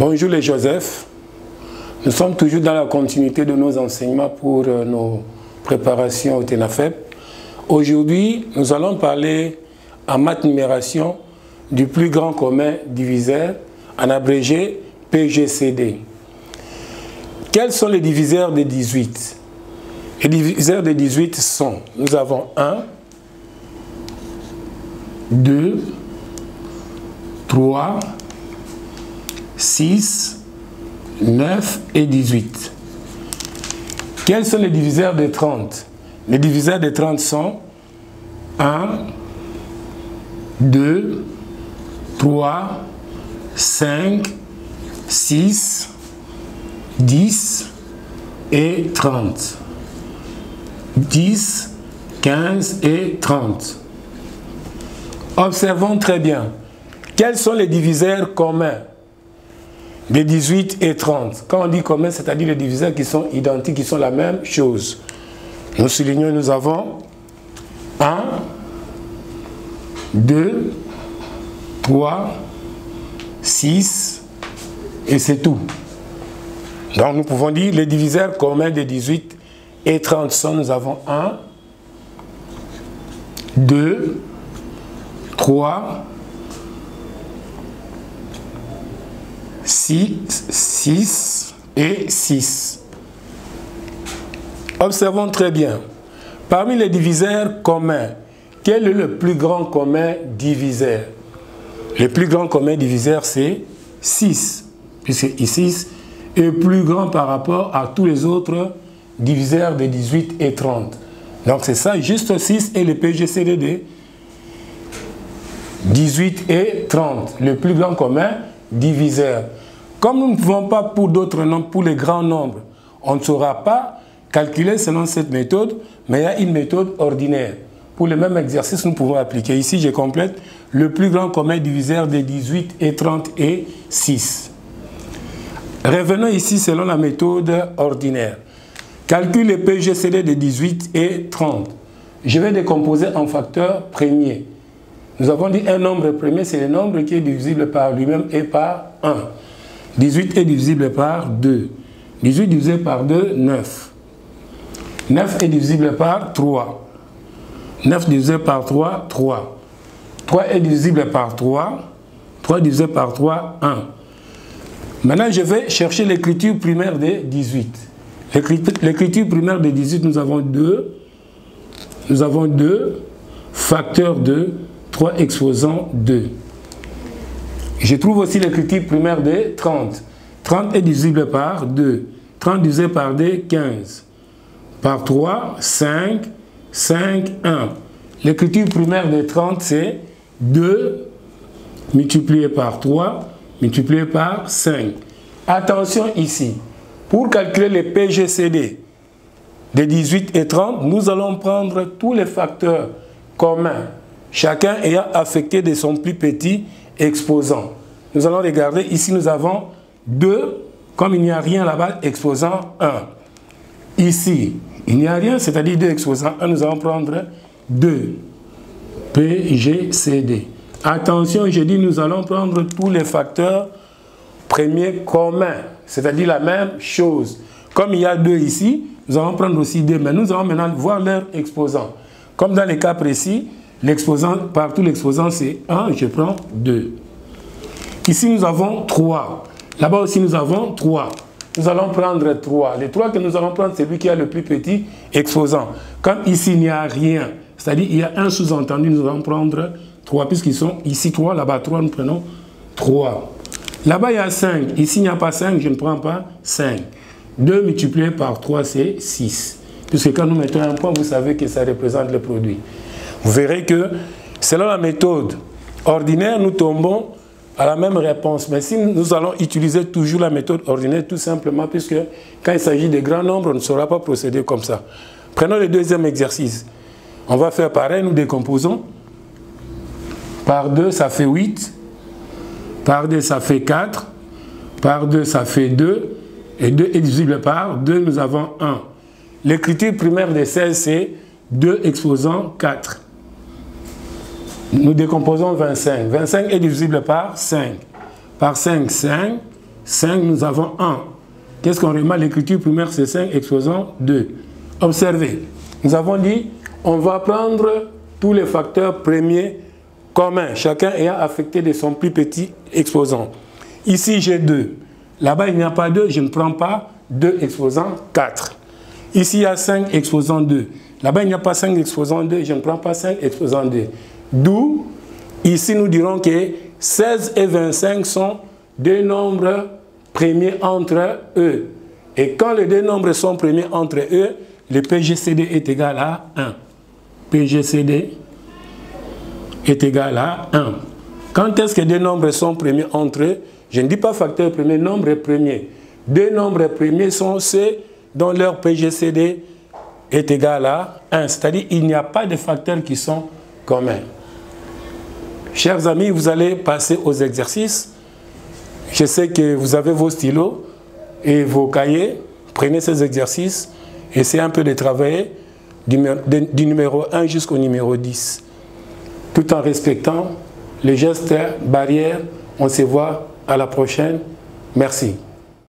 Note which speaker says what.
Speaker 1: Bonjour les Joseph, nous sommes toujours dans la continuité de nos enseignements pour nos préparations au TENAFEP. Aujourd'hui, nous allons parler en maths numération du plus grand commun diviseur, en abrégé PGCD. Quels sont les diviseurs de 18? Les diviseurs de 18 sont, nous avons 1, 2, 3, 6, 9 et 18. Quels sont les diviseurs de 30? Les diviseurs de 30 sont 1, 2, 3, 5, 6, 10 et 30. 10, 15 et 30. Observons très bien. Quels sont les diviseurs communs des 18 et 30? Quand on dit commun, c'est-à-dire les diviseurs qui sont identiques, qui sont la même chose. Nous soulignons, nous avons 1, 2, 3, 6 et c'est tout. Donc nous pouvons dire les diviseurs communs des 18 et 30 sont, nous avons 1, 2, 3, 6 et 6. Observons très bien. Parmi les diviseurs communs, quel est le plus grand commun diviseur? Le plus grand commun diviseur, c'est 6, puisque 6 est plus grand par rapport à tous les autres diviseurs de 18 et 30. Donc c'est ça, juste 6 et le PGCD de 18 et 30, le plus grand commun diviseur. Comme nous ne pouvons pas pour d'autres nombres, pour les grands nombres, on ne saura pas calculer selon cette méthode, mais il y a une méthode ordinaire. Pour le même exercice, nous pouvons appliquer. Ici, je complète le plus grand commun diviseur de 18 et 30 et 6. Revenons ici selon la méthode ordinaire. Calcule le PGCD de 18 et 30. Je vais décomposer en facteurs premiers. Nous avons dit un nombre premier, c'est le nombre qui est divisible par lui-même et par 1. 18 est divisible par 2. 18 divisé par 2, 9. 9 est divisible par 3. 9 divisé par 3, 3. 3 est divisible par 3. 3 divisé par 3, 1. Maintenant, je vais chercher l'écriture primaire de 18. L'écriture primaire de 18, nous avons 2. Nous avons 2 facteurs de 3 exposant 2. Je trouve aussi l'écriture primaire de 30. 30 est divisible par 2. 30 divisé par 2, 15. Par 3, 5, 5, 1. L'écriture primaire de 30, c'est 2 multiplié par 3, multiplié par 5. Attention ici, pour calculer les PGCD de 18 et 30, nous allons prendre tous les facteurs communs, chacun ayant affecté de son plus petit exposant. Nous allons regarder, ici nous avons 2, comme il n'y a rien là-bas, exposant 1. Ici, il n'y a rien, c'est-à-dire 2 exposant 1, nous allons prendre 2. PGCD. Attention, je dis nous allons prendre tous les facteurs premiers communs, c'est-à-dire la même chose. Comme il y a 2 ici, nous allons prendre aussi 2, mais nous allons maintenant voir leur exposant. Comme dans les cas précis, l'exposant, partout l'exposant c'est 1, je prends 2. Ici nous avons 3. Là-bas aussi nous avons 3. Nous allons prendre 3. Les 3 que nous allons prendre, c'est lui qui a le plus petit exposant. Comme ici il n'y a rien, c'est-à-dire il y a un sous-entendu, nous allons prendre 3, puisqu'ils sont ici 3, là-bas 3, nous prenons 3. Là-bas il y a 5. Ici il n'y a pas 5, je ne prends pas 5. 2 multiplié par 3, c'est 6. Puisque quand nous mettons un point, vous savez que ça représente le produit. Vous verrez que, selon la méthode ordinaire, nous tombons à la même réponse. Mais si nous allons utiliser toujours la méthode ordinaire, tout simplement, puisque quand il s'agit de grands nombres, on ne saura pas procéder comme ça. Prenons le deuxième exercice. On va faire pareil, nous décomposons. Par 2, ça fait 8. Par 2, ça fait 4. Par 2, ça fait 2. Et 2 est divisible par 2, nous avons 1. L'écriture primaire de 16, c'est 2 exposant 4. Nous décomposons 25. 25 est divisible par 5. Par 5, 5. 5, nous avons 1. Qu'est-ce qu'on remarque? L'écriture primaire, c'est 5 exposant 2. Observez, nous avons dit, on va prendre tous les facteurs premiers communs, chacun ayant affecté de son plus petit exposant. Ici, j'ai 2. Là-bas, il n'y a pas 2, je ne prends pas 2 exposant 4. Ici, il y a 5 exposant 2. Là-bas, il n'y a pas 5 exposant 2, je ne prends pas 5 exposant 2. D'où, ici, nous dirons que 16 et 25 sont deux nombres premiers entre eux. Et quand les deux nombres sont premiers entre eux, le PGCD est égal à 1. PGCD est égal à 1. Quand est-ce que deux nombres sont premiers entre eux? Je ne dis pas facteur premier, nombre premier. Deux nombres premiers sont ceux dont leur PGCD est égal à 1. C'est-à-dire qu'il n'y a pas de facteurs qui sont communs. Chers amis, vous allez passer aux exercices. Je sais que vous avez vos stylos et vos cahiers. Prenez ces exercices. Essayez un peu de travailler du numéro 1 jusqu'au numéro 10. Tout en respectant les gestes barrières. On se voit à la prochaine. Merci.